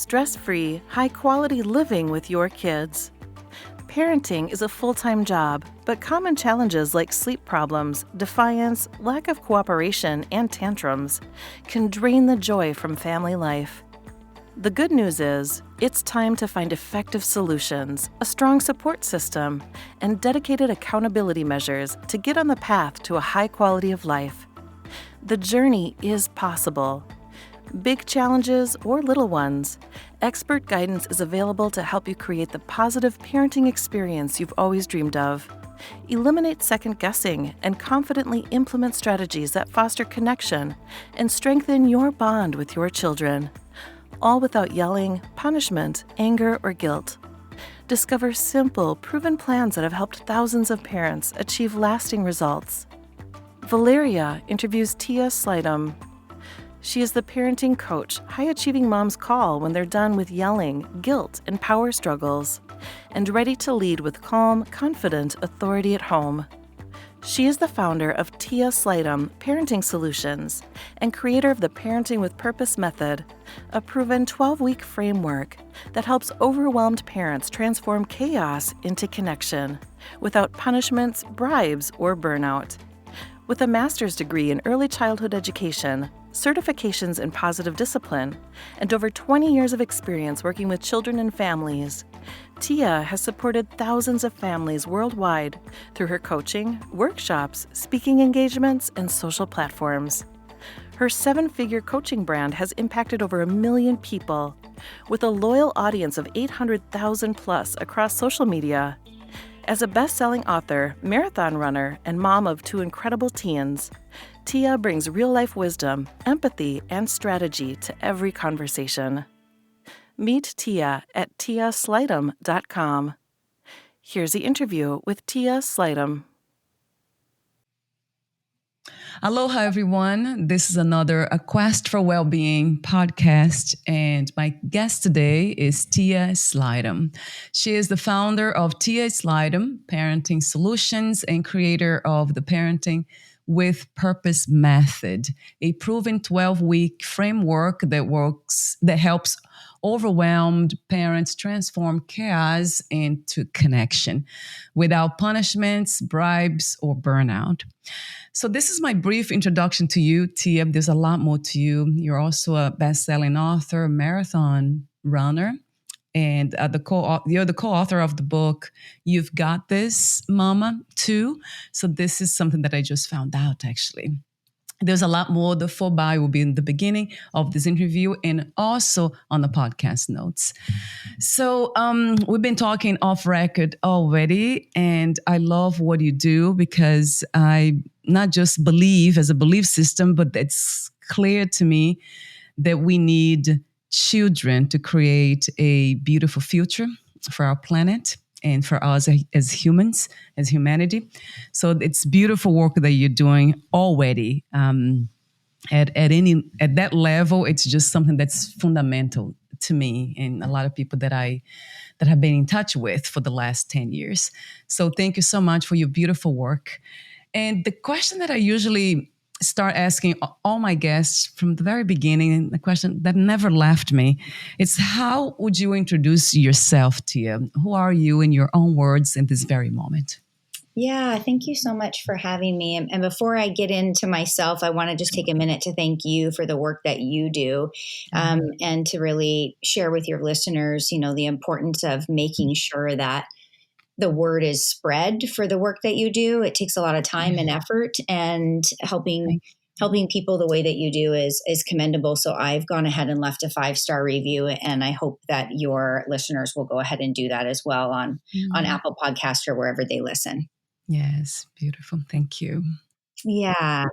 stress-free, high-quality living with your kids. Parenting is a full-time job, but common challenges like sleep problems, defiance, lack of cooperation, and tantrums can drain the joy from family life. The good news is, it's time to find effective solutions, a strong support system, and dedicated accountability measures to get on the path to a high quality of life. The journey is possible. Big challenges or little ones, expert guidance is available to help you create the positive parenting experience you've always dreamed of. Eliminate second guessing and confidently implement strategies that foster connection and strengthen your bond with your children, all without yelling, punishment, anger, or guilt. Discover simple, proven plans that have helped thousands of parents achieve lasting results. Valeria interviews Tia Slightham. She is the parenting coach high-achieving moms call when they're done with yelling, guilt, and power struggles, and ready to lead with calm, confident authority at home. She is the founder of Tia Slightham Parenting Solutions and creator of the Parenting with Purpose method, a proven 12-week framework that helps overwhelmed parents transform chaos into connection without punishments, bribes, or burnout. With a master's degree in early childhood education, certifications in positive discipline, and over 20 years of experience working with children and families, Tia has supported thousands of families worldwide through her coaching, workshops, speaking engagements, and social platforms. Her 7-figure coaching brand has impacted over 1 million people, with a loyal audience of 800,000 plus across social media. As a best-selling author, marathon runner, and mom of 2 incredible teens, Tia brings real-life wisdom, empathy, and strategy to every conversation. Meet Tia at tiaslightham.com. Here's the interview with Tia Slightham. Aloha, everyone. This is another A Quest for Wellbeing podcast, and my guest today is Tia Slightham. She is the founder of Tia Slightham Parenting Solutions and creator of the Parenting with Purpose method, a proven 12-week framework that helps overwhelmed parents transform chaos into connection without punishments, bribes, or burnout. So this is my brief introduction to you, Tia. There's a lot more to you. You're also a best-selling author, marathon runner, and you're the co-author of the book, You've Got This, Mama, too. So this is something that I just found out, actually. There's a lot more. The full bio will be in the beginning of this interview and also on the podcast notes. So we've been talking off record already, and I love what you do because I not just believe as a belief system, but it's clear to me that we need children to create a beautiful future for our planet and for us as humans, as humanity. So it's beautiful work that you're doing already. At that level, it's just something that's fundamental to me and a lot of people that have been in touch with for the last 10 years. So thank you so much for your beautiful work. And the question that I usually start asking all my guests from the very beginning, the question that never left me, it's how would you introduce yourself, Tia? Who are you in your own words in this very moment? Yeah, thank you so much for having me. And before I get into myself, I want to just take a minute to thank you for the work that you do, and to really share with your listeners, the importance of making sure that the word is spread for the work that you do. It takes a lot of time and effort, and helping people the way that you do is commendable. So I've gone ahead and left a 5-star review, and I hope that your listeners will go ahead and do that as well on Apple Podcasts or wherever they listen. Yes, beautiful. Thank you. Yeah.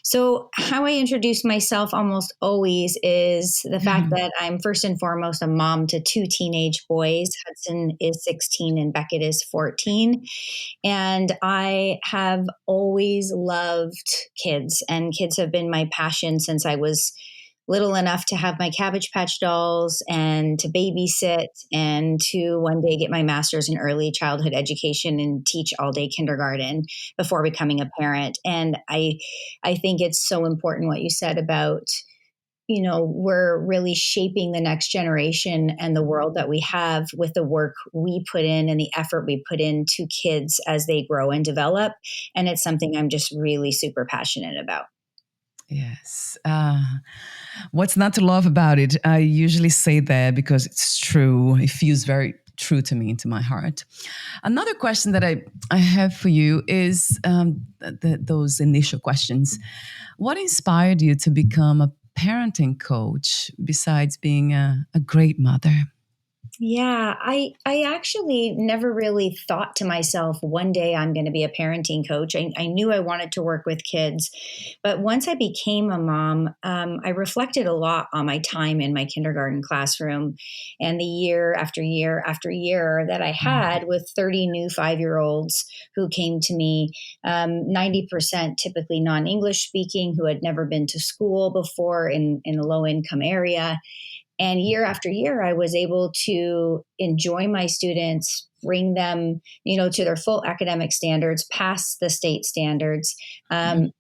So how I introduce myself almost always is the fact that I'm first and foremost a mom to 2 teenage boys. Hudson is 16 and Beckett is 14. And I have always loved kids, and kids have been my passion since I was little enough to have my Cabbage Patch dolls and to babysit and to one day get my master's in early childhood education and teach all day kindergarten before becoming a parent. And I think it's so important what you said about, we're really shaping the next generation and the world that we have with the work we put in and the effort we put into kids as they grow and develop. And it's something I'm just really super passionate about. Yes. What's not to love about it? I usually say that because it's true. It feels very true to me, into my heart. Another question that I have for you is those initial questions. What inspired you to become a parenting coach besides being a great mother? Yeah, I actually never really thought to myself, one day I'm going to be a parenting coach. I knew I wanted to work with kids. But once I became a mom, I reflected a lot on my time in my kindergarten classroom and the year after year after year that I had with 30 new 5-year-olds who came to me, 90% typically non English speaking, who had never been to school before in a low income area. And year after year, I was able to enjoy my students, bring them, to their full academic standards, pass the state standards. And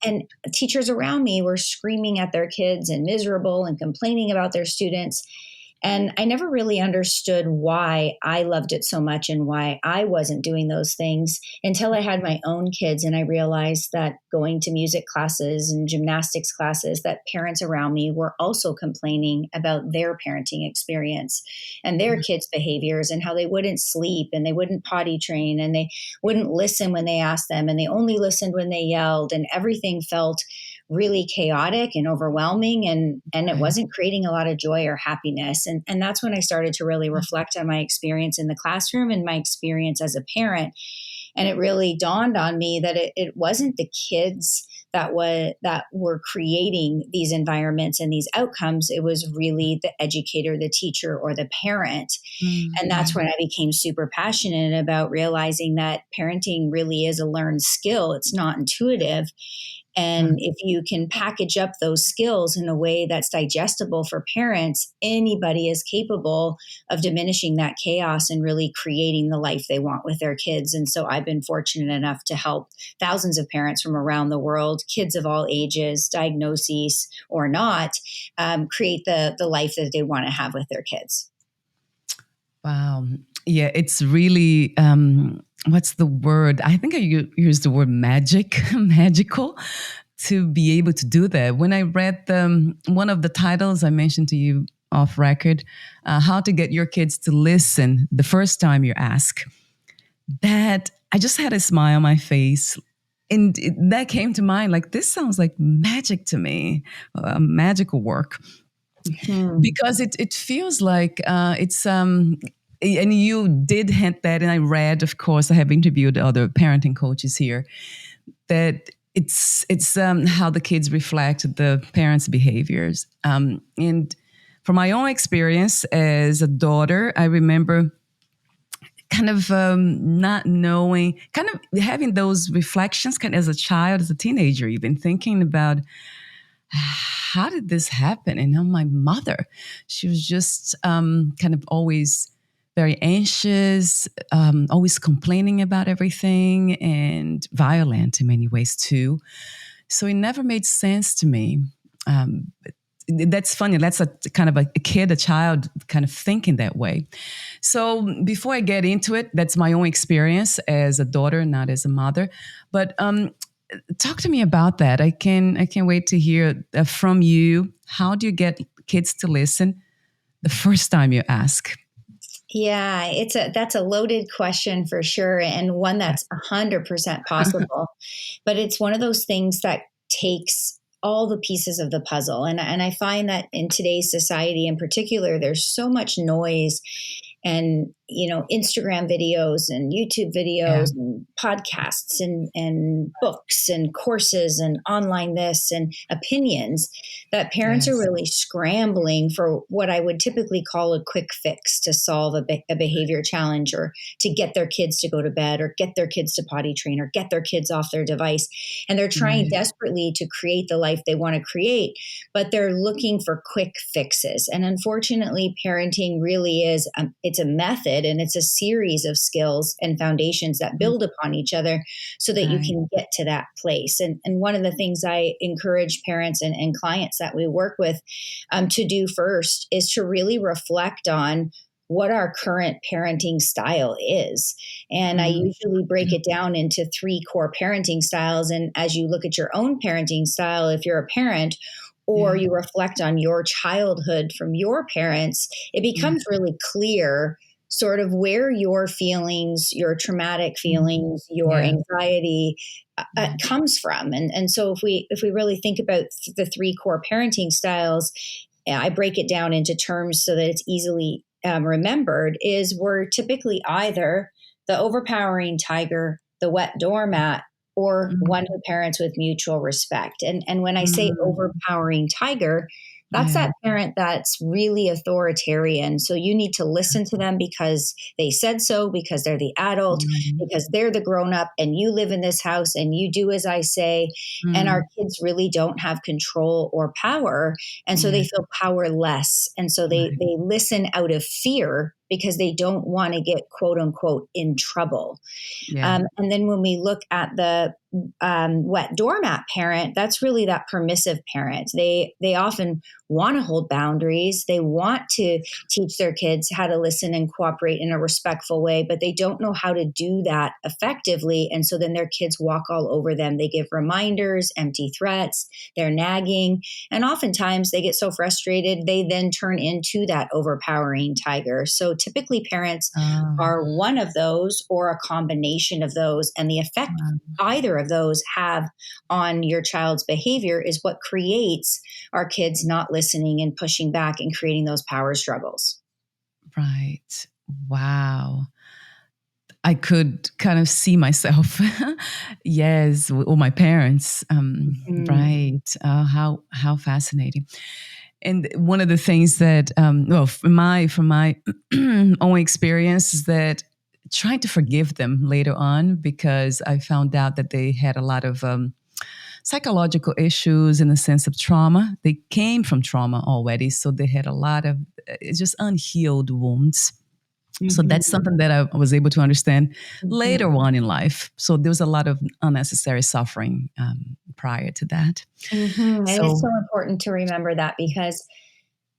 teachers around me were screaming at their kids and miserable and complaining about their students. And I never really understood why I loved it so much and why I wasn't doing those things until I had my own kids. And I realized that going to music classes and gymnastics classes, that parents around me were also complaining about their parenting experience and their kids' behaviors and how they wouldn't sleep and they wouldn't potty train and they wouldn't listen when they asked them and they only listened when they yelled, and everything felt really chaotic and overwhelming, and it wasn't creating a lot of joy or happiness. And that's when I started to really reflect on my experience in the classroom and my experience as a parent. And it really dawned on me that it wasn't the kids that were creating these environments and these outcomes. It was really the educator, the teacher, or the parent. And that's when I became super passionate about realizing that parenting really is a learned skill. It's not intuitive. And if you can package up those skills in a way that's digestible for parents, anybody is capable of diminishing that chaos and really creating the life they want with their kids. And so I've been fortunate enough to help thousands of parents from around the world, kids of all ages, diagnoses or not, create the life that they want to have with their kids. Wow. Yeah, it's really, what's the word? I think I used the word magical to be able to do that. When I read one of the titles I mentioned to you off record, How to Get Your Kids to Listen the First Time You Ask, that I just had a smile on my face. And that came to mind, like, this sounds like magic to me, magical work. Because it feels like it's and you did hint that, and I read, of course, I have interviewed other parenting coaches here, that it's how the kids reflect the parents' behaviors. And from my own experience as a daughter, I remember kind of not knowing, kind of having those reflections kind of as a child, as a teenager, even thinking about, how did this happen? And now my mother, she was just kind of always very anxious, always complaining about everything, and violent in many ways too. So it never made sense to me. That's funny. That's a kind of a kid, a child kind of thinking that way. So before I get into it, that's my own experience as a daughter, not as a mother. But talk to me about that. I can't wait to hear from you. How do you get kids to listen the first time you ask? Yeah, that's a loaded question for sure, and one that's 100% possible. But it's one of those things that takes all the pieces of the puzzle. And I find that in today's society in particular, there's so much noise and, Instagram videos and YouTube videos and podcasts and books and courses and online this and opinions, that parents are really scrambling for what I would typically call a quick fix to solve a behavior challenge, or to get their kids to go to bed, or get their kids to potty train, or get their kids off their device. And they're trying desperately to create the life they want to create, but they're looking for quick fixes. And unfortunately, parenting really is, it's a method. it. And it's a series of skills and foundations that build upon each other so that you Right. can get to that place. And one of the things I encourage parents and clients that we work with to do first is to really reflect on what our current parenting style is. And I Mm. usually break it down into three core parenting styles. And as you look at your own parenting style, if you're a parent, or Yeah. you reflect on your childhood from your parents, it Yeah. becomes really clear sort of where your feelings, your traumatic Mm. feelings, your Yeah. anxiety Yeah. comes from. And so if we really think about the three core parenting styles, I break it down into terms so that it's easily remembered, is we're typically either the overpowering tiger, the wet doormat, or Mm. one who parents with mutual respect. And when I say Mm. overpowering tiger, that's Yeah. that parent that's really authoritarian. So you need to listen to them because they said so, because they're the adult, Mm. because they're the grown up, and you live in this house and you do as I say. And our Mm. kids really don't have control or power. And so Yeah. they feel powerless. And so they, Right. they listen out of fear because they don't want to get quote unquote in trouble. Yeah. And then when we look at the wet doormat parent, that's really that permissive parent. They often want to hold boundaries. They want to teach their kids how to listen and cooperate in a respectful way, but they don't know how to do that effectively. And so then their kids walk all over them. They give reminders, empty threats, they're nagging. And oftentimes they get so frustrated, they then turn into that overpowering tiger. So typically parents Oh, are one of those or a combination of those. And the effect wow. either of those have on your child's behavior is what creates our kids not listening and pushing back and creating those power struggles. Right. Wow. I could kind of see myself, yes, or my parents. Mhm. Right. How fascinating. And one of the things that, well, from my own experience, is that trying to forgive them later on, because I found out that they had a lot of psychological issues in the sense of trauma. They came from trauma already, so they had a lot of just unhealed wounds. So Mhm. that's something that I was able to understand Mhm. later on in life. So there was a lot of unnecessary suffering prior to that. Mhm. And it's So, so important to remember that because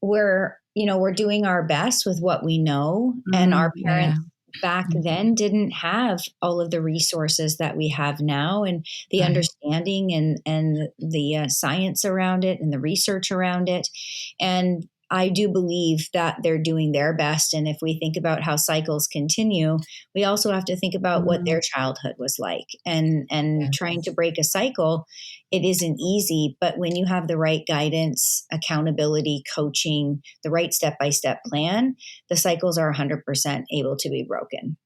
we're doing our best with what we know, and our yeah. parents back Mm. then didn't have all of the resources that we have now, and the Right. understanding and the science around it and the research around it. And I do believe that they're doing their best. And if we think about how cycles continue, we also have to think about what Mm, their childhood was like, and trying to yes. break a cycle. It isn't easy, but when you have the right guidance, accountability, coaching, the right step by step plan, the cycles are 100% able to be broken.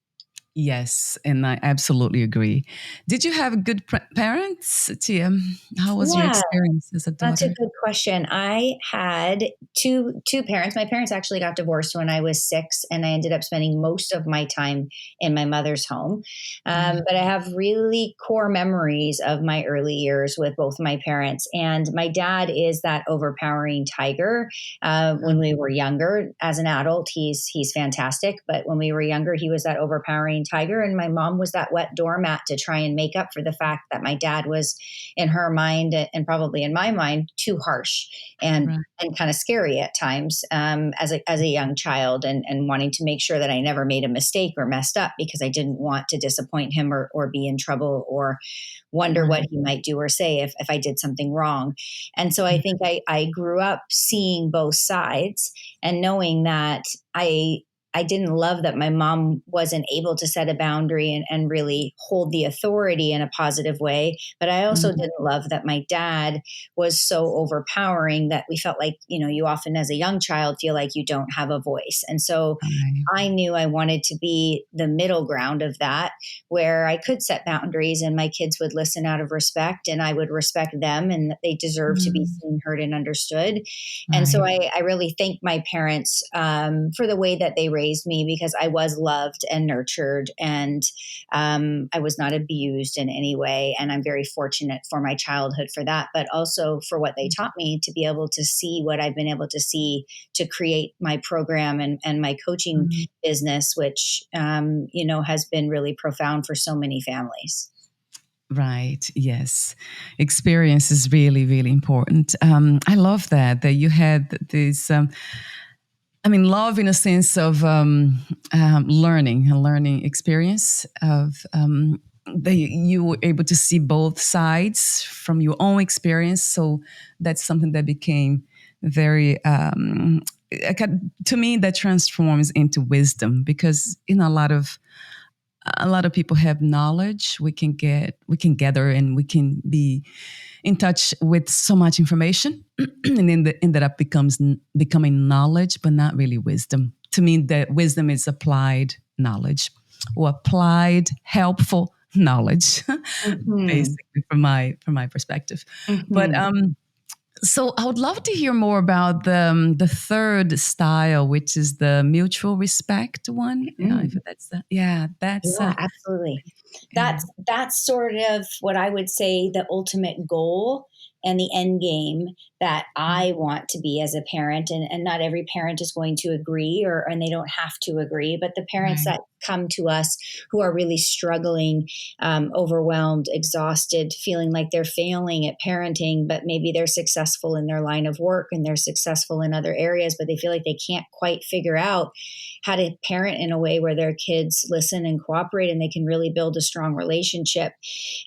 Yes, and I absolutely agree. Did you have good parents, Tia? How was your Yeah, experience as a that's a daughter? good question. I had two parents. My parents actually got divorced when I was 6, and I ended up spending most of my time in my mother's home. Yeah. But I have really core memories of my early years with both my parents. And my dad is that overpowering tiger. When we were younger, as an adult, he's fantastic. But when we were younger, he was that overpowering tiger, and my mom was that wet doormat to try and make up for the fact that my dad was, in her mind and probably in my mind, too harsh and Right. and kind of scary at times, as a young child, and wanting to make sure that I never made a mistake or messed up because I didn't want to disappoint him or be in trouble or wonder what Right. he might do or say if I did something wrong. And so I Yeah. think I grew up seeing both sides and knowing that I didn't love that my mom wasn't able to set a boundary and really hold the authority in a positive way. But I also Mm, didn't love that my dad was so overpowering that we felt like, you often as a young child feel like you don't have a voice. And so right. I knew I wanted to be the middle ground of that, where I could set boundaries and my kids would listen out of respect and I would respect them and that they deserve to be Mm, seen, heard, and understood. And so right. I really thank my parents for the way that they raised raised me, because I was loved and nurtured, and I was not abused in any way. And I'm very fortunate for my childhood for that, but also for what they taught me to be able to see what I've been able to see to create my program and my coaching Mhm. business, which, has been really profound for so many families. Right. Yes. Experience is really, really important. I love that you had this. Love in a sense of learning, a learning experience of that you were able to see both sides from your own experience. So that's something that became very, to me, that transforms into wisdom because a lot of people have knowledge we can gather and we can be in touch with so much information and ended up becoming knowledge but not really wisdom. To me, that wisdom is applied knowledge or applied helpful knowledge Mm-hmm. basically from my perspective. But Mm-hmm. so I would love to hear more about the third style, which is the mutual respect one. Yeah, if that's that's Yeah, absolutely. yeah, That's sort of what I would say the ultimate goal and the end game that I want to be as a parent. And not every parent is going to agree, and they don't have to agree, but the parents right. that come to us who are really struggling, overwhelmed, exhausted, feeling like they're failing at parenting, but maybe they're successful in their line of work and they're successful in other areas, but they feel like they can't quite figure out how to parent in a way where their kids listen and cooperate and they can really build a strong relationship.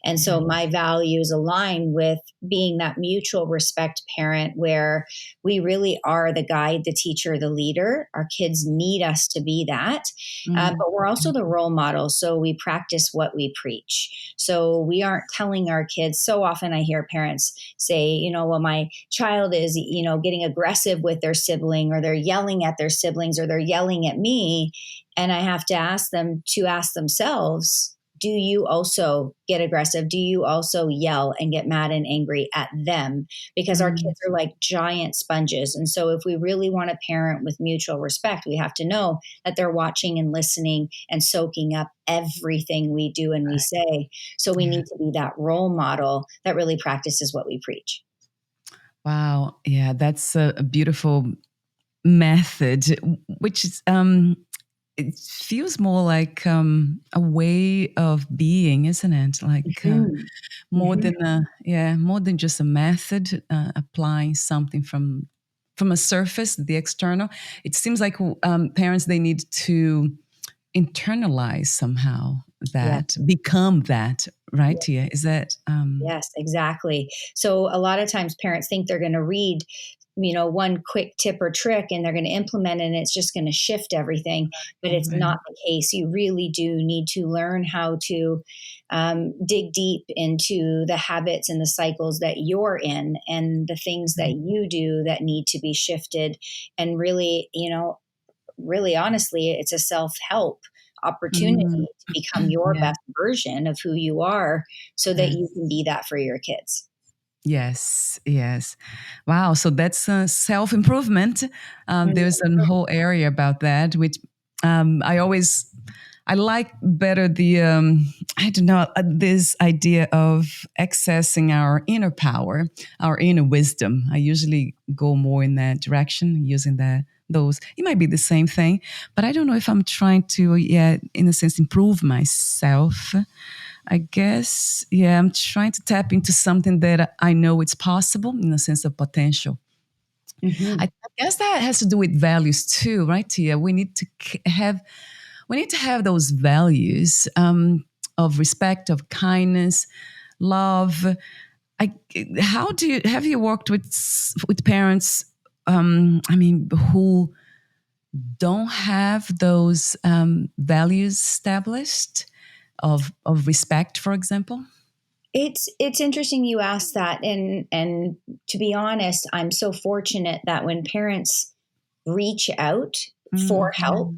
And so my values align with being that mutual respect parent where we really are the guide, the teacher, the leader. Our kids need us to be that. Mm, But we're also the role model. So we practice what we preach. So we aren't telling our kids. So often I hear parents say, well, my child is, getting aggressive with their sibling, or they're yelling at their siblings, or they're yelling at me. And I have to ask them to ask themselves, do you also get aggressive? Do you also yell and get mad and angry at them? Because our mm, kids are like giant sponges. And so if we really want to parent with mutual respect, we have to know that they're watching and listening and soaking up everything we do and we say. So we yeah. need to be that role model that really practices what we preach. Wow. Yeah, that's a beautiful method, which is it feels more like a way of being, isn't it? Like Mhm. Mhm. more than just a method, applying something from a surface, the external. It seems like parents they need to internalize somehow Yeah. that, become that, right, Tia? Is that Yes, exactly. So a lot of times parents think they're going to read, one quick tip or trick and they're going to implement it and it's just going to shift everything. But it's right? not the case. You really do need to learn how to dig deep into the habits and the cycles that you're in and the things that you do that need to be shifted. And really, really honestly, it's a self help opportunity Mm, to become your yeah. best version of who you are so that you can be that for your kids. Yes, yes. Wow. So that's self improvement. There's a whole area about that, which I like better I don't know, this idea of accessing our inner power, our inner wisdom. I usually go more in that direction, using those. It might be the same thing, but I don't know if I'm trying to, yeah, in a sense, improve myself. I guess, yeah, I'm trying to tap into something that I know it's possible in a sense of potential. Mm-hmm. I guess that has to do with values too, right, Tia? We need to have those values of respect, of kindness, love. I, how do you have you worked with parents? Who don't have those values established of respect, for example. It's interesting you asked that, and to be honest, I'm so fortunate that when parents reach out for help, Mm-hmm.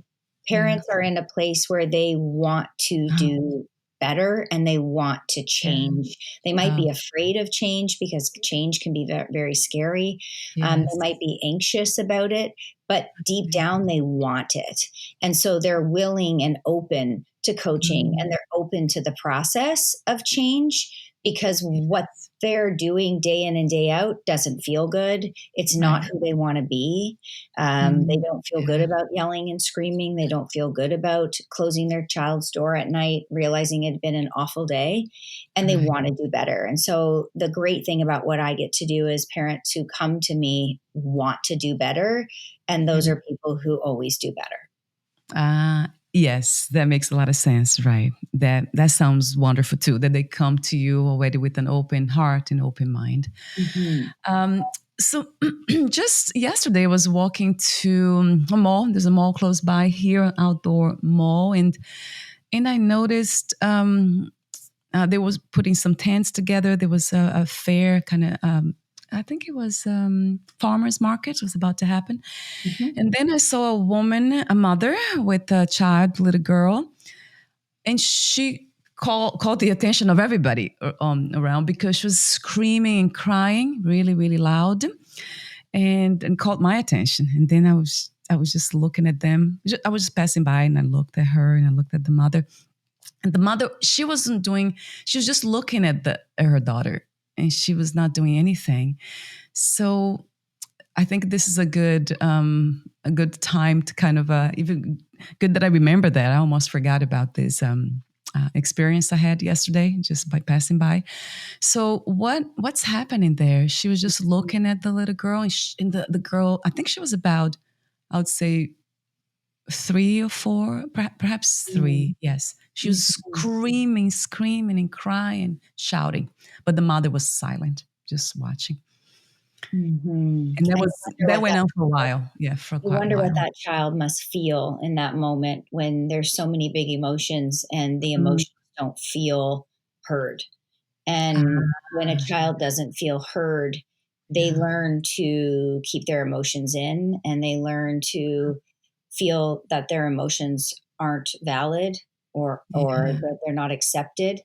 Yeah. parents are in a place where they want to do better and they want to Yeah. change. They might be afraid of change because change can be very, very scary. They Yes. might be anxious about it, but deep Yeah. down they want it. And so they're willing and open to coaching and Mm. they're open to the process of change because what Yes. they're doing day in and day out doesn't feel good. It's not Right. who they want to be. They Mm. don't feel good Yeah. about yelling and screaming. They don't feel good about closing their child's door at night, realizing it had been an awful day, and they Right. want to do better. And so, the great thing about what I get to do is parents who come to me want to do better. And those Yeah. are people who always do better. Yes, that makes a lot of sense, right? That sounds wonderful too, that they come to you already with an open heart and open mind. Mhm. Um, so just yesterday I was walking to a mall. There's a mall close by here, an outdoor mall, and I noticed they was putting some tents together. There was a fair kind of I think it was farmers market was about to happen. Mhm. And then I saw a woman, a mother with a child, little girl, and she called the attention of everybody around because she was screaming and crying really, really loud, and caught my attention. And then I was just looking at them. I was just passing by, and I looked at her, and I looked at the mother. And the mother, she wasn't doing. She was just looking at her daughter, and she was not doing anything. So I think this is a good time to kind of even good that I remember that. I almost forgot about this experience I had yesterday just by passing by. So what's happening there? She was just looking at the little girl, and the girl, I think she was about, I would say 3 or 4, perhaps Mhm. 3. Yes, she was Mhm. screaming and crying, shouting, but the mother was silent, just watching. Mhm. And And that went on for a while. Yeah, for you quite a wonder what while. that child must feel in that moment when there's so many big emotions and the Mm. emotions don't feel heard. And when a Ah, child doesn't feel heard, they yeah. learn to keep their emotions in and they learn to feel that their emotions aren't valid or Yeah. that they're not accepted.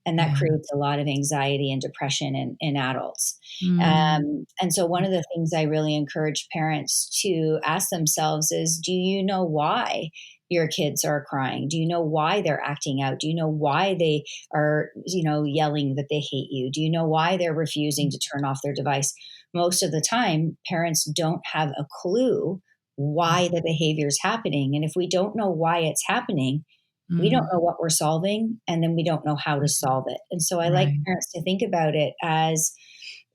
And that Yeah. creates a lot of anxiety and depression in adults. Mm. And so, one of the things I really encourage parents to ask themselves is, do you know why your kids are crying? Do you know why they're acting out? Do you know why they are, yelling that they hate you? Do you know why they're refusing to turn off their device? Most of the time, parents don't have a clue why the behavior is happening. And if we don't know why it's happening, we don't Mm. know what we're solving, and then we don't know how to solve it. And so I like Right. parents to think about it as,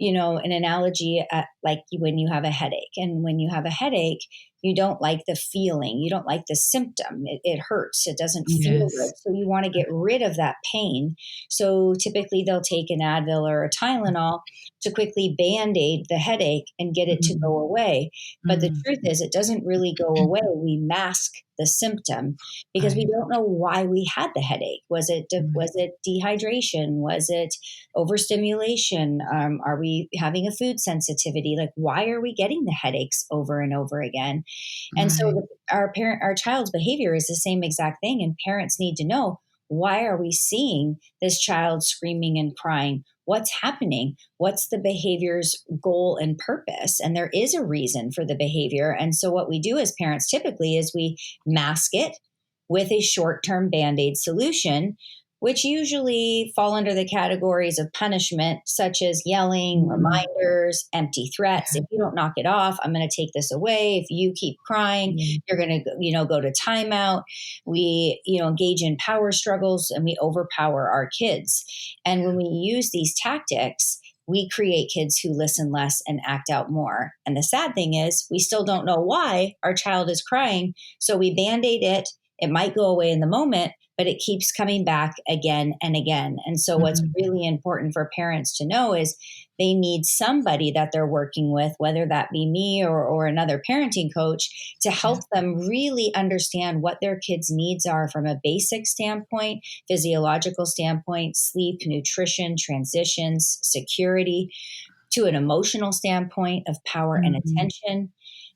an analogy like when you have a headache. And when you have a headache, you don't like the feeling, you don't like the symptom. It hurts, it doesn't feel good. Yes. So you want to get rid of that pain. So typically they'll take an Advil or a Tylenol to quickly band aid the headache and get it to Mm. go away. But the Mm. truth is, it doesn't really go away. We mask the symptom because we Right. don't know why we had the headache. Right. Was it dehydration? Was it overstimulation? Are we having a food sensitivity? Like, why are we getting the headaches over and over again? And so Right. our child's behavior is the same exact thing. And parents need to know, why are we seeing this child screaming and crying? What's happening? What's the behavior's goal and purpose? And there is a reason for the behavior. And so what we do as parents typically is we mask it with a short-term band-aid solution, which usually fall under the categories of punishment, such as yelling, Mm. reminders, empty threats. Yeah. If you don't knock it off, I'm going to take this away. If you keep crying, Yeah. you're going to, go to timeout. We, engage in power struggles and we overpower our kids. And when we use these tactics, we create kids who listen less and act out more. And the sad thing is, we still don't know why our child is crying. So we band aid it. It might go away in the moment, but it keeps coming back again and again. And so, what's Mm. really important for parents to know is they need somebody that they're working with, whether that be me or another parenting coach, to Yeah. help them really understand what their kids' needs are from a basic standpoint, physiological standpoint, sleep, nutrition, transitions, security, to an emotional standpoint of power and attention,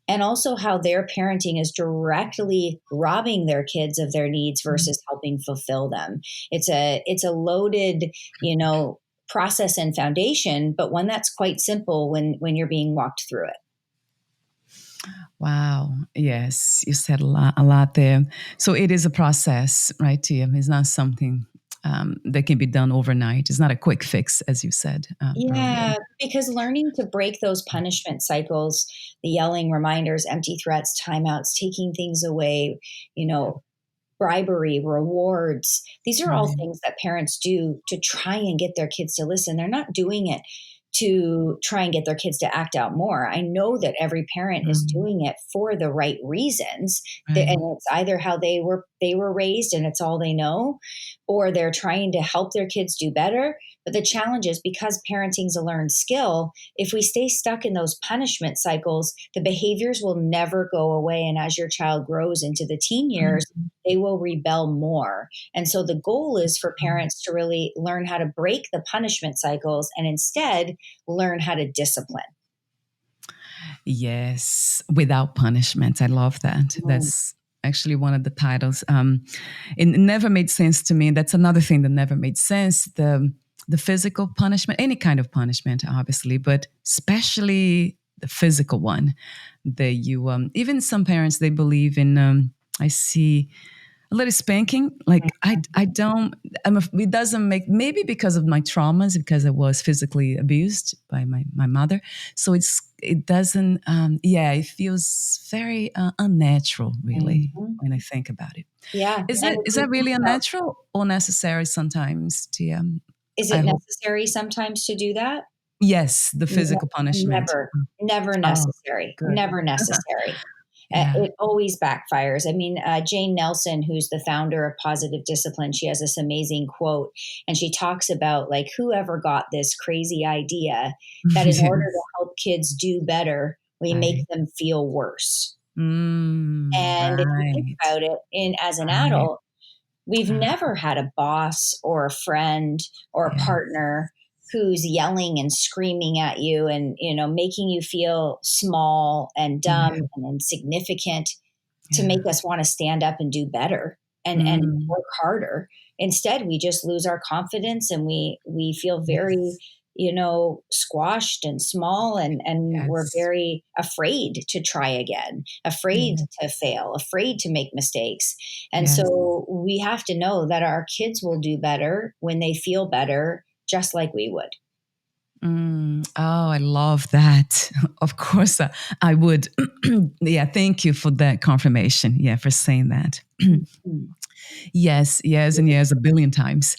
and also how their parenting is directly robbing their kids of their needs versus helping fulfill them. It's a loaded, process and foundation, but one that's quite simple when you're being walked through it. Wow. Yes, you said a lot there. So it is a process, right, Tia? It's not something that can be done overnight. It's not a quick fix, as you said earlier. Yeah, because learning to break those punishment cycles, the yelling, reminders, empty threats, timeouts, taking things away, bribery, rewards, these are all Right. things that parents do to try and get their kids to listen. They're not doing it to try and get their kids to act out more. I know that every parent is Mm, doing it for the right reasons. right. And it's either how they were raised and it's all they know, or they're trying to help their kids do better. But the challenge is, because parenting's a learned skill, if we stay stuck in those punishment cycles, the behaviors will never go away. And as your child grows into the teen years, Mhm. they will rebel more. And so the goal is for parents to really learn how to break the punishment cycles and instead learn how to discipline. Yes, without punishment. I love that. Mm. That's actually one of the titles. It never made sense to me. That's another thing that never made sense. The physical punishment, any kind of punishment, obviously, but especially the physical one. That you even some parents, they believe in. I see a little spanking. Like I don't. It doesn't make, maybe because of my traumas, because I was physically abused by my mother. So it doesn't. Yeah, it feels very unnatural, really, Mhm. when I think about it. Yeah. Is And it if is you that think really about, unnatural or necessary sometimes? Tia, is I it hope. necessary sometimes to do that? Yes, the Ne- physical punishment. Never, never Oh, necessary, good. never necessary. Yeah. It always backfires. I mean, Jane Nelson, who's the founder of Positive Discipline, she has this amazing quote, and she talks about, like, whoever got this crazy idea that in order to Yes. help kids do better, we make Right. them feel worse. Mm, And if you think right. about it, as an Right. adult, we've Uh, never had a boss or a friend or a yeah. partner who's yelling and screaming at you and, making you feel small and dumb Yeah. and insignificant, to Yeah. make us want to stand up and do better and Mm, work harder. Instead, we just lose our confidence and we feel very, yes. squashed and small, and we're Yes. very afraid to try again, afraid Yeah. to fail, afraid to make mistakes. And Yes. so we have to know that our kids will do better when they feel better, just like we would. Oh, I love that. Of course, I would. Yeah, thank you for that confirmation. Yeah, for saying that. Mhm. Yes, yes, and yes, a billion times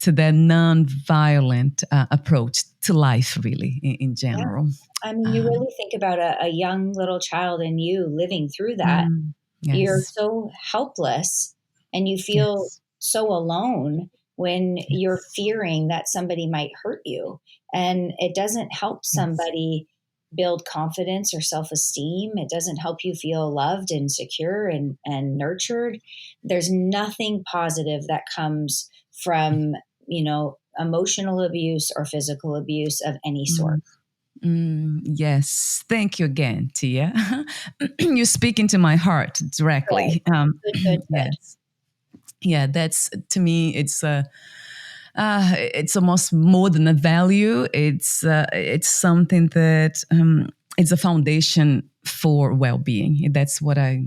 to that non-violent approach to life, really, in Yeah. general. I mean, you Um, really think about a young little child and you living through that. mm, You're yes, so helpless and you feel yes, so alone when you're yes, fearing that somebody might hurt you. And it doesn't help yes, somebody build confidence or self esteem. It doesn't help you feel loved and secure and nurtured. There's nothing positive that comes from, emotional abuse or physical abuse of any sort. mm, yes. Thank you again, Tia. You speak into my heart Good, directly. good, good, good. Yes, yeah. That's, to me. It's almost more than a value. It's something that it's a foundation for well-being. That's what I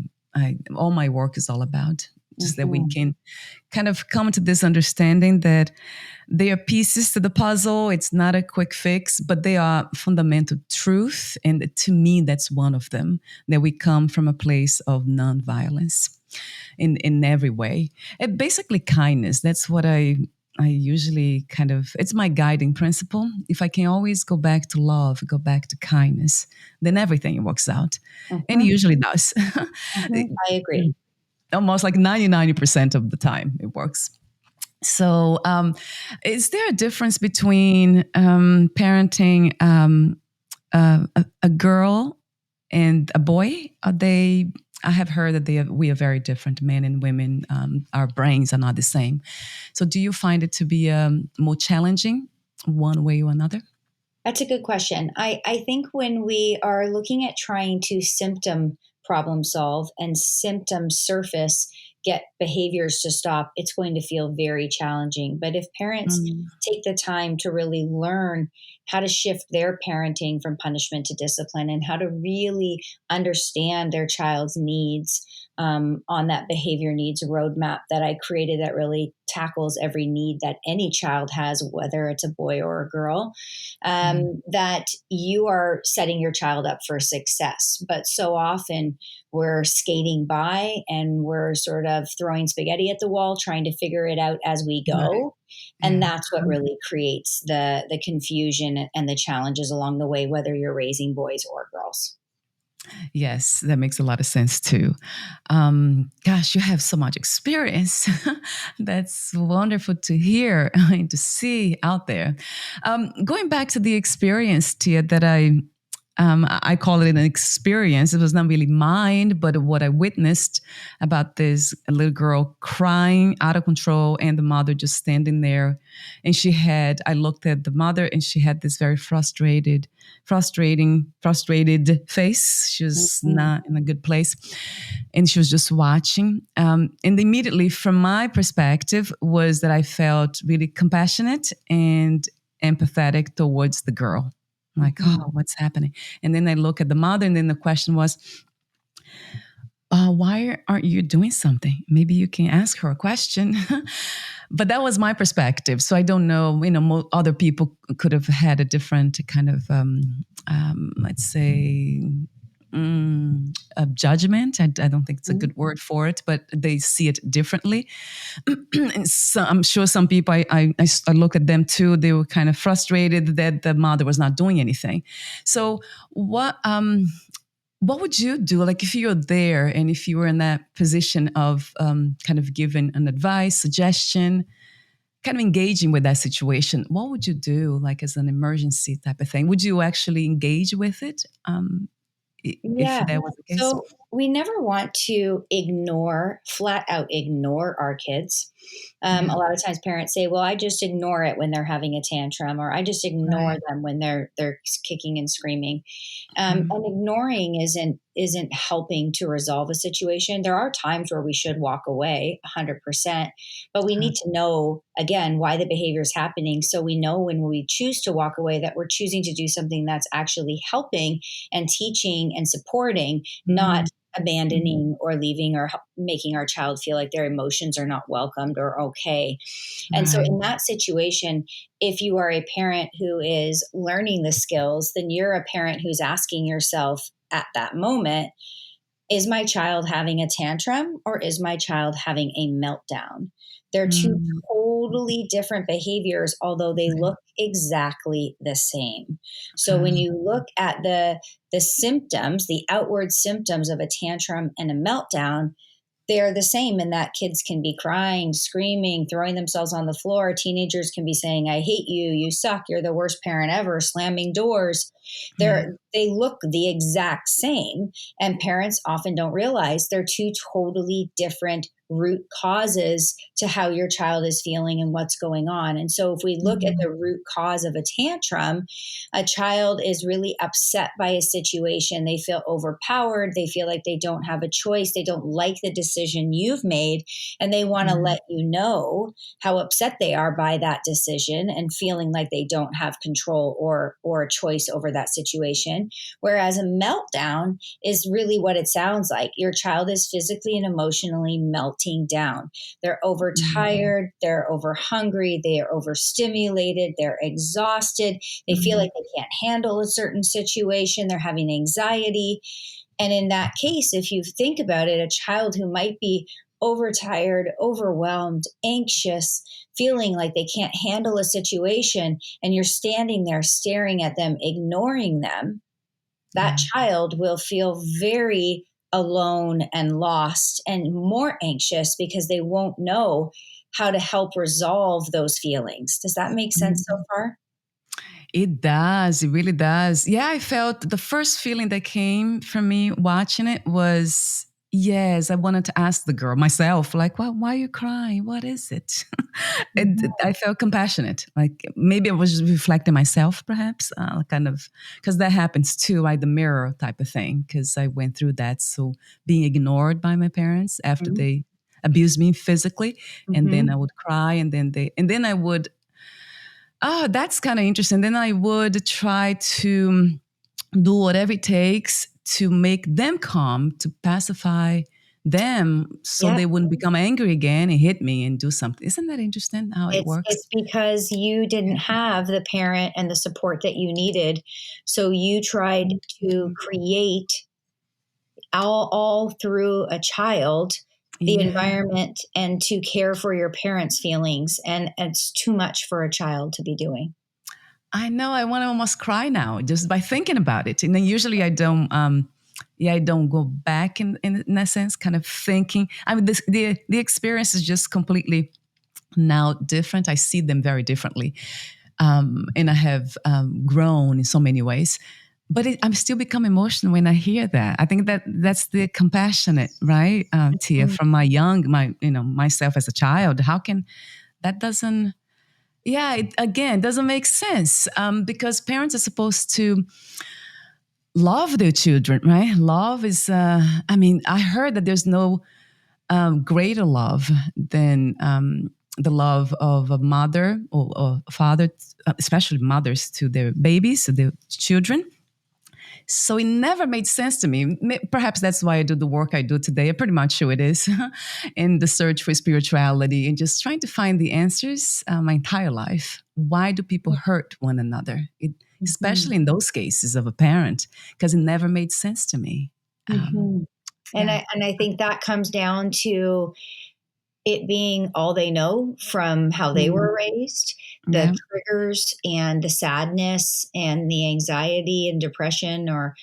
all my work is all about. Just that we Mhm. can kind of come to this understanding that they are pieces to the puzzle. It's not a quick fix, but they are fundamental truth. And to me, that's one of them, that we come from a place of nonviolence in every way. And basically kindness. That's what I usually kind of, it's my guiding principle. If I can always go back to love, go back to kindness, then everything works out. And it Mhm. usually does. Mhm. I agree. Almost like 90% of the time it works. So, is there a difference between parenting a girl and a boy? Are they? I have heard that we are very different, men and women. Our brains are not the same. So, do you find it to be more challenging one way or another? That's a good question. I think when we are looking at trying to symptom problem solve and symptom surface, get behaviors to stop, it's going to feel very challenging. But if parents Mm, take the time to really learn how to shift their parenting from punishment to discipline and how to really understand their child's needs, on that behavior needs roadmap that I created that really tackles every need that any child has, whether it's a boy or a girl, yeah, that you are setting your child up for success. But so often we're skating by and we're sort of throwing spaghetti at the wall, trying to figure it out as we right. go. And Yeah. that's what really creates the confusion and the challenges along the way, whether you're raising boys or girls. Yes, that makes a lot of sense too. Gosh, you have so much experience. That's wonderful to hear and to see out there. Going back to the experience, Tia, that I call it an experience. It was not really mine, but what I witnessed about this little girl crying out of control and the mother just standing there. And I looked at the mother and she had this very frustrated face. She was Mhm. not in a good place. And she was just watching. And immediately, from my perspective, was that I felt really compassionate and empathetic towards the girl. I'm like, oh, Mhm. what's happening? And then I look at the mother, and then the question was, why aren't you doing something? Maybe you can ask her a question. But that was my perspective. So I don't know, other people could have had a different kind of, let's say, a judgment. I don't think it's a good word for it, but they see it differently. And so I'm sure some people, I look at them too, they were kind of frustrated that the mother was not doing anything. So what would you do, like if you're there and if you were in that position of kind of giving an advice, suggestion, kind of engaging with that situation? What would you do, like as an emergency type of thing? Would you actually engage with it, if Yeah. that was the case? So we never want to flat out ignore our kids. A Yeah, lot of times parents say, well, I just ignore it when they're having a tantrum, or I just ignore right, them when they're kicking and screaming. right. And ignoring isn't helping to resolve a situation. There are times where we should walk away 100%, but we need to know again why the behavior is happening, so we know when we choose to walk away that we're choosing to do something that's actually helping and teaching and supporting, not Mhm, mhm, abandoning or leaving or making our child feel like their emotions are not welcomed or okay. And so, right. in that situation, if you are a parent who is learning the skills, then you're a parent who's asking yourself at that moment, is my child having a tantrum or is my child having a meltdown? They're two Mm, totally different behaviors, although they right. look exactly the same. So when Ah, you look at the symptoms, the outward symptoms of a tantrum and a meltdown, they're the same in that kids can be crying, screaming, throwing themselves on the floor. Teenagers can be saying, I hate you, you suck, you're the worst parent ever, slamming doors. right. They look the exact same. And parents often don't realize they're two totally different root causes to how your child is feeling and what's going on. And so if we look at Mhm, the root cause of a tantrum, a child is really upset by a situation. They feel overpowered. They feel like they don't have a choice. They don't like the decision you've made. And they want to yeah, let you know how upset they are by that decision and feeling like they don't have control or a choice over that situation. Whereas a meltdown is really what it sounds like. Your child is physically and emotionally melting down. They're mhm, overtired, they're over hungry, they are overstimulated, they're exhausted, they feel mhm, like they can't handle a certain situation, they're having anxiety. And in that case, if you think about it, a child who might be overtired, overwhelmed, anxious, feeling like they can't handle a situation, and you're standing there staring at them, ignoring them, that yeah. child will feel very alone and lost and more anxious because they won't know how to help resolve those feelings. Does that make sense so Mhm. far? It does. It really does. Yeah, I felt the first feeling that came from me watching it was Yes, I wanted to ask the girl myself, like, why are you crying? What is it? I felt compassionate. Like maybe I was just reflecting myself, perhaps, kind of, because that happens too, right? The mirror type of thing, because I went through that. So being ignored by my parents after Mhm. they abused me physically, and then I Mhm. would cry, and then I would, oh, that's kind of interesting. Then I would try to do whatever it takes to make them calm, to pacify them so Yep. they wouldn't become angry again and hit me and do something. Isn't that interesting how it It's works? because you didn't have the parent and the support that you needed. So you tried to Mhm. create all through a child the Yeah, environment and to care for your parents' feelings. And it's too much for a child to be doing. I know. I want to almost cry now just by thinking about it. And then usually I don't. Yeah, I don't go back in a sense, kind of thinking. I mean, the experience is just completely now different. I see them very differently. And I have grown in so many ways. But I'm still become emotional when I hear that. I think that that's the compassionate, right, Tia, Mhm. from myself as a child. How can that doesn't? Yeah, it, again, doesn't make sense because parents are supposed to love their children, right? Love is. I mean, I heard that there's no greater love than the love of a mother or father, especially mothers to their babies, to their children. So it never made sense to me. Perhaps that's why I do the work I do today. I'm pretty much sure it is in the search for spirituality and just trying to find the answers my entire life. Why do people hurt one another? Mhm. Especially in those cases of a parent, because it never made sense to me. Um, Mhm. yeah. And I think that comes down to it being all they know from how they Mm, were raised, the yeah. triggers and the sadness and the anxiety and depression or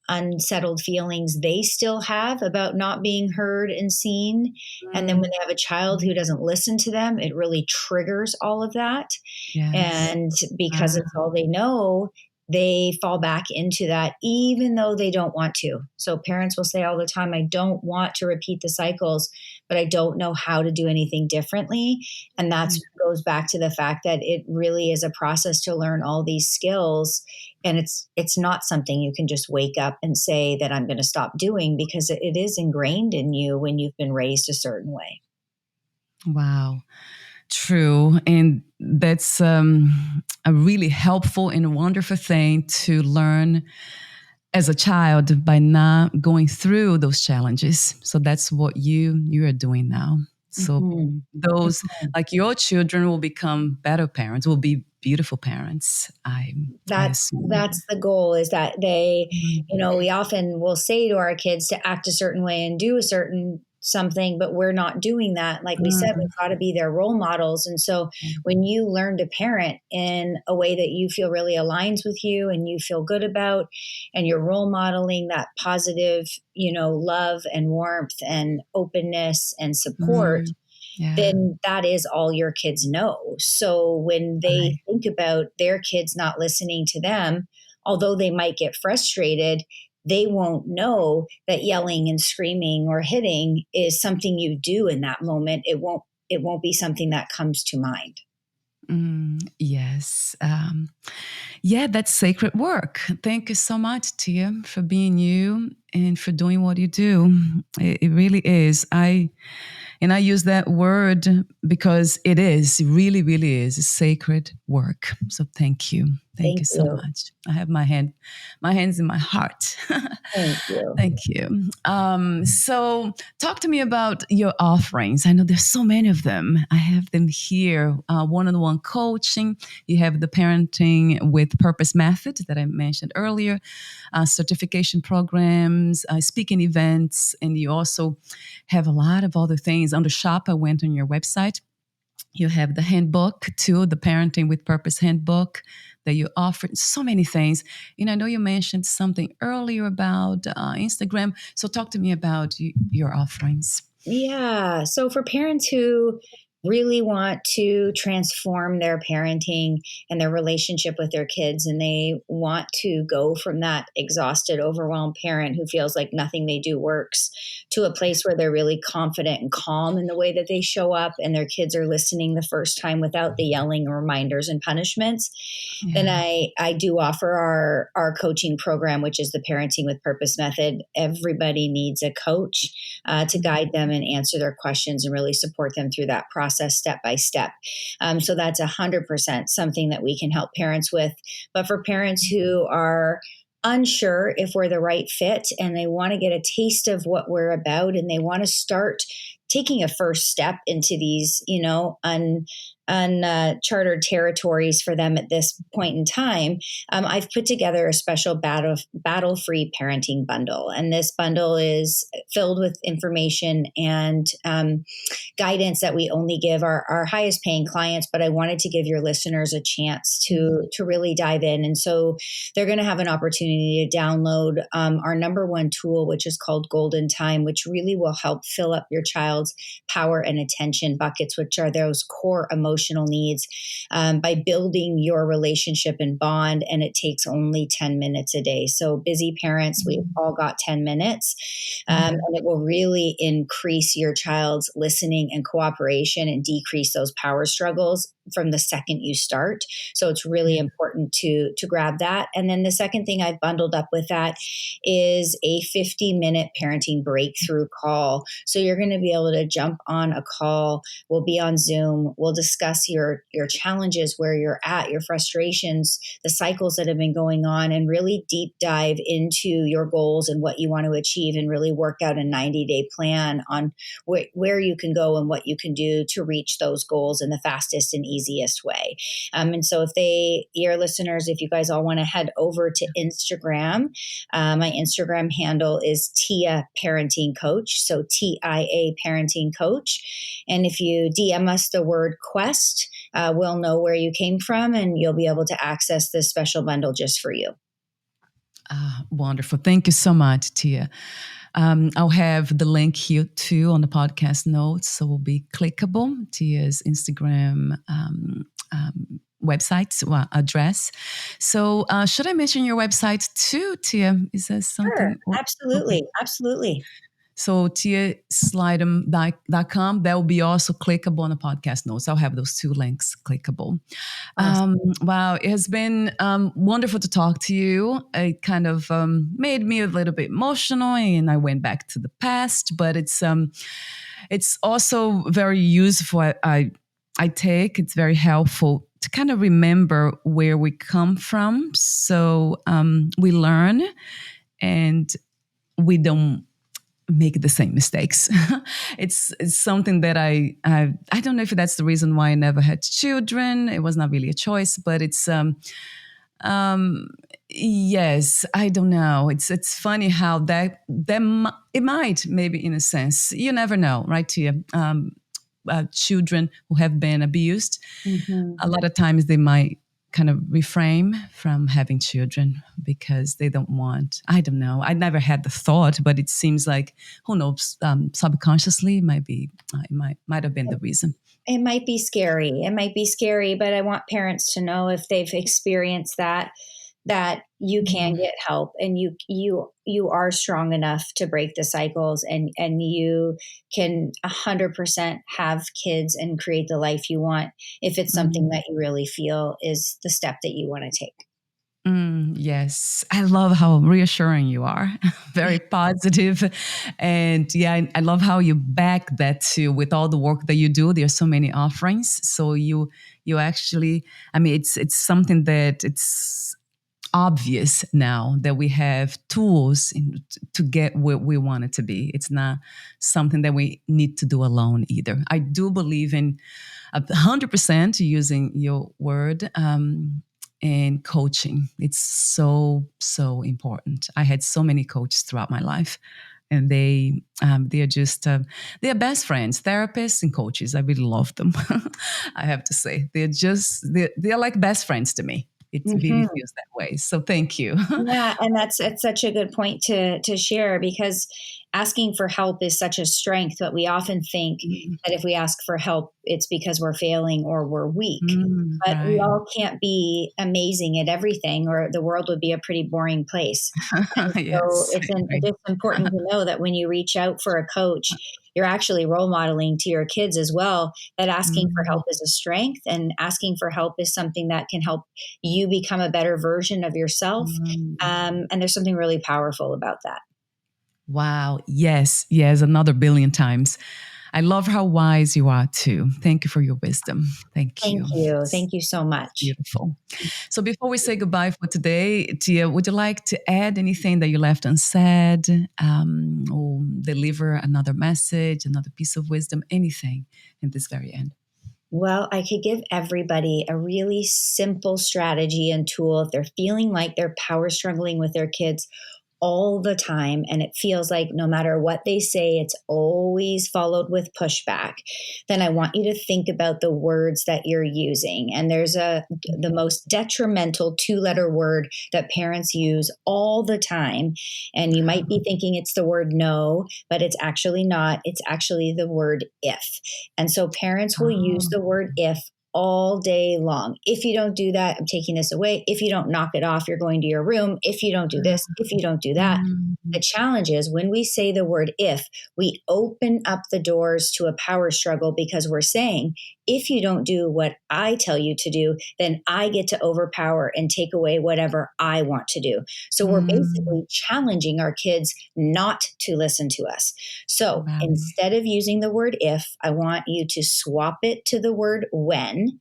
unsettled feelings they still have about not being heard and seen. And then when Mm, they have a child who doesn't listen to them, it really triggers all of that. yes. And because Wow. it's all they know, they fall back into that even though they don't want to. So parents will say all the time, I don't want to repeat the cycles, but I don't know how to do anything differently. And Yeah. that's goes back to the fact that it really is a process to learn all these skills. And it's not something you can just wake up and say that I'm going to stop doing because it is ingrained in you when you've been raised a certain way. Wow. True. And that's a really helpful and wonderful thing to learn as a child by not going through those challenges. So that's what you are doing now. So Mhm. those like your children will become better parents, will be beautiful parents. I assume. That's the goal is that they, Mm, we often will say to our kids to act a certain way and do a certain something, but we're not doing that. Like we said, mm, we've got to be their role models. And so when you learn to parent in a way that you feel really aligns with you and you feel good about, and you're role modeling that positive, love and warmth and openness and support, mm, yeah. then that is all your kids know. So when they Right. think about their kids not listening to them, although they might get frustrated, they won't know that yelling and screaming or hitting is something you do in that moment. It won't be something that comes to mind. Yes. Yeah, that's sacred work. Thank you so much, Tia, for being you and for doing what you do. It really is. I use that word because it really, really is sacred work. So thank you. Thank Thank you so you. much. I have my hands in my heart. Thank you. Thank you. So talk to me about your offerings. I know there's so many of them. I have them here. One-on-one coaching. You have the parenting with purpose method that I mentioned earlier, certification programs, speaking events, and you also have a lot of other things. On the shop, I went on your website. You have the handbook too, the Parenting with Purpose handbook that you offer. So many things. I know you mentioned something earlier about Instagram. So talk to me about your offerings. Yeah. So for parents who really want to transform their parenting and their relationship with their kids. And they want to go from that exhausted, overwhelmed parent who feels like nothing they do works to a place where they're really confident and calm in the way that they show up, and their kids are listening the first time without the yelling or reminders and punishments. Then I do offer our coaching program, which is the Parenting with Purpose method. Everybody needs a coach to guide them and answer their questions and really support them through that process step by step. So that's 100% something that we can help parents with. But for parents who are unsure if we're the right fit and they want to get a taste of what we're about and they want to start taking a first step into these, uncharted territories for them at this point in time, I've put together a special battle-free parenting bundle. And this bundle is filled with information and guidance that we only give our highest paying clients, but I wanted to give your listeners a chance to really dive in. And so they're going to have an opportunity to download our number one tool, which is called Golden Time, which really will help fill up your child's power and attention buckets, which are those core emotional needs, by building your relationship and bond. And it takes only 10 minutes a day. So busy parents, we've all got 10 minutes. And it will really increase your child's listening and cooperation and decrease those power struggles from the second you start. So it's really important to grab that. And then the second thing I've bundled up with that is a 50-minute parenting breakthrough call. So you're going to be able to jump on a call. We'll be on Zoom. We'll discuss your challenges, where you're at, your frustrations, the cycles that have been going on, and really deep dive into your goals and what you want to achieve, and really work out a 90-day plan on where you can go and what you can do to reach those goals in the fastest and easiest way. And so your listeners, if you guys all want to head over to Instagram, my Instagram handle is Tia Parenting Coach. So TIA Parenting Coach. And if you DM us the word quest, we'll know where you came from, and you'll be able to access this special bundle just for you. Wonderful. Thank you so much, Tia. I'll have the link here too on the podcast notes, so it will be clickable. Tia's Instagram website address. So should I mention your website too, Tia? Is that something? Sure. Absolutely. Okay. Absolutely. So tiaslightham.com, that will be also clickable on the podcast notes. I'll have those two links clickable. Awesome. Wow, it has been wonderful to talk to you. It kind of made me a little bit emotional, and I went back to the past, but it's also very useful. It's very helpful to kind of remember where we come from, so we learn and we don't make the same mistakes. It's something that I don't know if that's the reason why I never had children. It was not really a choice, but it's yes, I don't know. It's funny how that it might, maybe in a sense, you never know, right, Tia? Children who have been abused, a lot of times they might kind of refrain from having children because they don't want. I don't know. I never had the thought, but it seems like, who knows, subconsciously, it might have been the reason. It might be scary. But I want parents to know, if they've experienced that you can get help, and you are strong enough to break the cycles, and you can 100% have kids and create the life you want, if it's something that you really feel is the step that you want to take. Yes. I love how reassuring you are. Very positive. And yeah, I love how you back that too with all the work that you do. There's so many offerings. So you actually, it's something that it's obvious now that we have tools to get where we want it to be. It's not something that we need to do alone either. I do believe in 100% using your word and coaching. It's so important. I had so many coaches throughout my life, and they are just they are best friends, therapists and coaches. I really love them. I have to say, they're like best friends to me. It really feels that way. So thank you. Yeah, and it's such a good point to share, because asking for help is such a strength, but we often think that if we ask for help, it's because we're failing or we're weak. But we Right. all can't be amazing at everything, or the world would be a pretty boring place. And so Yes, I agree. it's important to know that when you reach out for a coach, you're actually role modeling to your kids as well, that asking for Mm, help is a strength, and asking for help is something that can help you become a better version of yourself. mm. And there's something really powerful about that. Wow. Yes. Yes. Another billion times. I love how wise you are too. Thank you for your wisdom. Thank Thank you. you. Thank you so It's much. beautiful. So before we say goodbye for today, Tia, would you like to add anything that you left unsaid, or deliver another message, another piece of wisdom, anything in this very end? Well, I could give everybody a really simple strategy and tool if they're feeling like they're power struggling with their kids all the time, and it feels like no matter what they say, it's always followed with pushback. Then I want you to think about the words that you're using. And there's the most detrimental 2-letter word that parents use all the time. And you might be thinking it's the word no, but it's actually not. It's actually the word if. And so parents will use Oh. the word if all day long. If you don't do that, I'm taking this away. If you don't knock it off, you're going to your room. If you don't do this, if you don't do that. Mm, The challenge is when we say the word if, we open up the doors to a power struggle, because we're saying, if you don't do what I tell you to do, then I get to overpower and take away whatever I want to do. So we're mm, basically challenging our kids not to listen to us. So wow. instead of using the word if, I want you to swap it to the word when.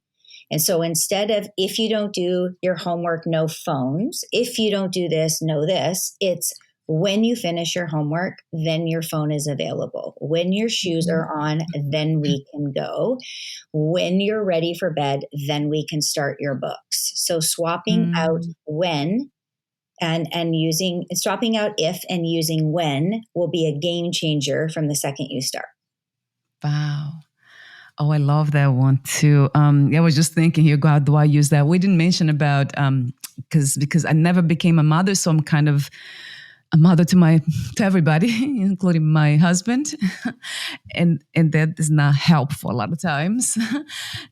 And so instead of, if you don't do your homework, no phones. If you don't do this, no this. It's, when you finish your homework, then your phone is available. When your shoes Mm, are on, then we can go. When you're ready for bed, then we can start your books. So swapping out mm, when and using, swapping out if and using when will be a game changer from the second you start. wow. Oh, I love that one too. Yeah, I was just thinking here, God, do I use that? We didn't mention about because I never became a mother, so I'm kind of a mother to everybody, including my husband, and that is not helpful a lot of times.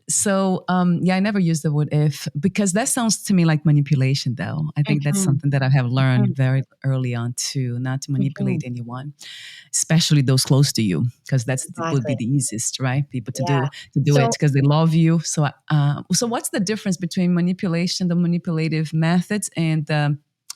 So yeah, I never use the word if, because that sounds to me like manipulation. Though I think that's Mhm, something that I have learned mhm, very early on too, not to manipulate mhm. anyone, especially those close to you, because that's would be Exactly. the easiest, right? People Yeah. to do it So because they love you. So so what's the difference between manipulation, the manipulative methods, and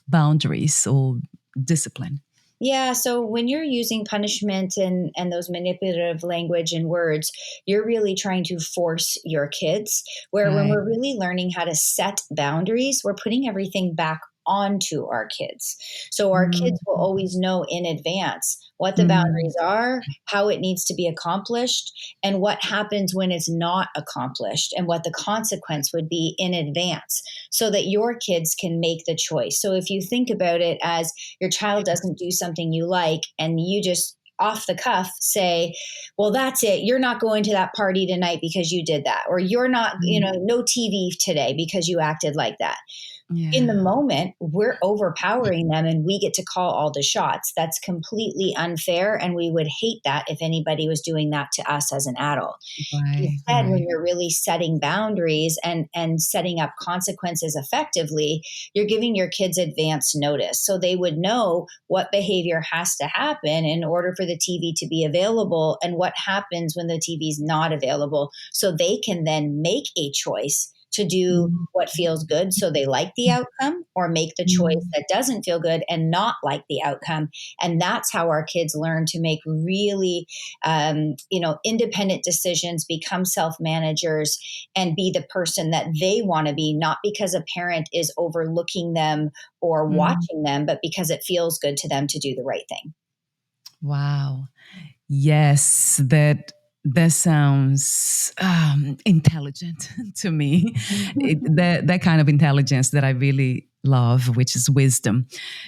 boundaries or discipline? yeah, so when you're using punishment and those manipulative language and words, you're really trying to force your kids. Where when Right. we're really learning how to set boundaries, we're putting everything back onto our kids. So our Mm, kids will always know in advance what the mm, boundaries are, how it needs to be accomplished, and what happens when it's not accomplished, and what the consequence would be in advance, so that your kids can make the choice. So if you think about it as, your child doesn't do something you like, and you just off the cuff say, well, that's it, you're not going to that party tonight because you did that, or you're not, mm, no TV today because you acted like that. In the yeah. moment, we're overpowering them and we get to call all the shots. That's completely unfair. And we would hate that if anybody was doing that to us as an adult. Right. Instead, when Right. you're really setting boundaries and setting up consequences effectively, you're giving your kids advance notice. So they would know what behavior has to happen in order for the TV to be available, and what happens when the TV is not available. So they can then make a choice to do Mm, what feels good, so they like the outcome, or make the choice mm, that doesn't feel good and not like the outcome. And that's how our kids learn to make really independent decisions, become self managers, and be the person that they want to be, not because a parent is overlooking them or mm. watching them, but because it feels good to them to do the right thing. Wow. Yes, that sounds intelligent to me. That kind of intelligence that I really love, which is wisdom,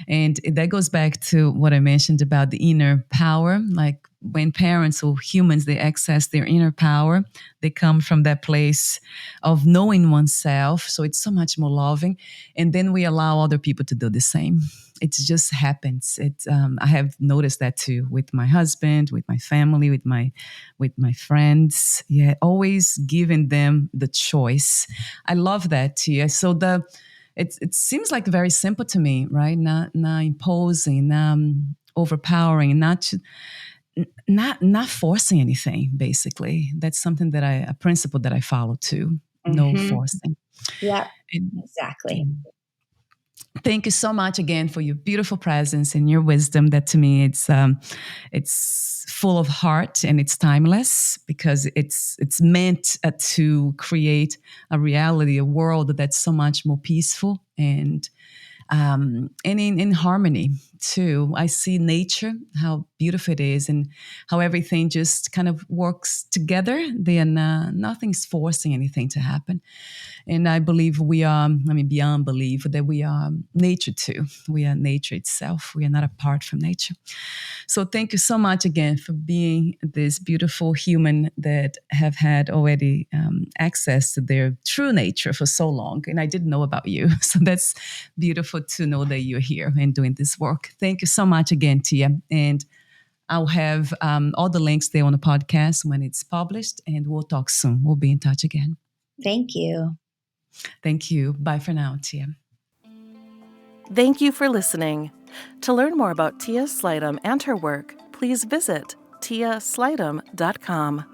and that goes back to what I mentioned about the inner power, like when parents or humans, they access their inner power, they come from that place of knowing oneself. So it's so much more loving. And then we allow other people to do the same. It just happens. I have noticed that too with my husband, with my family, with my friends. Yeah, always giving them the choice. I love that, Tia. So it seems like very simple to me, right? Not imposing, overpowering, not forcing anything. Basically, that's something that a principle that I follow too. No forcing. Yeah, And, exactly. thank you so much again for your beautiful presence and your wisdom. That to me, it's full of heart and it's timeless because it's meant to create a reality, a world that's so much more peaceful and in harmony too. I see nature, how beautiful it is, and how everything just kind of works together. Then nothing's forcing anything to happen. And I believe we are, beyond belief, that we are nature too. We are nature itself. We are not apart from nature. So thank you so much again for being this beautiful human that have had already access to their true nature for so long. And I didn't know about you. So that's beautiful to know that you're here and doing this work. Thank you so much again, Tia. And I'll have all the links there on the podcast when it's published, and we'll talk soon. We'll be in touch again. Thank you. Thank you. Bye for now, Tia. Thank you for listening. To learn more about Tia Slightham and her work, please visit tiaslightham.com.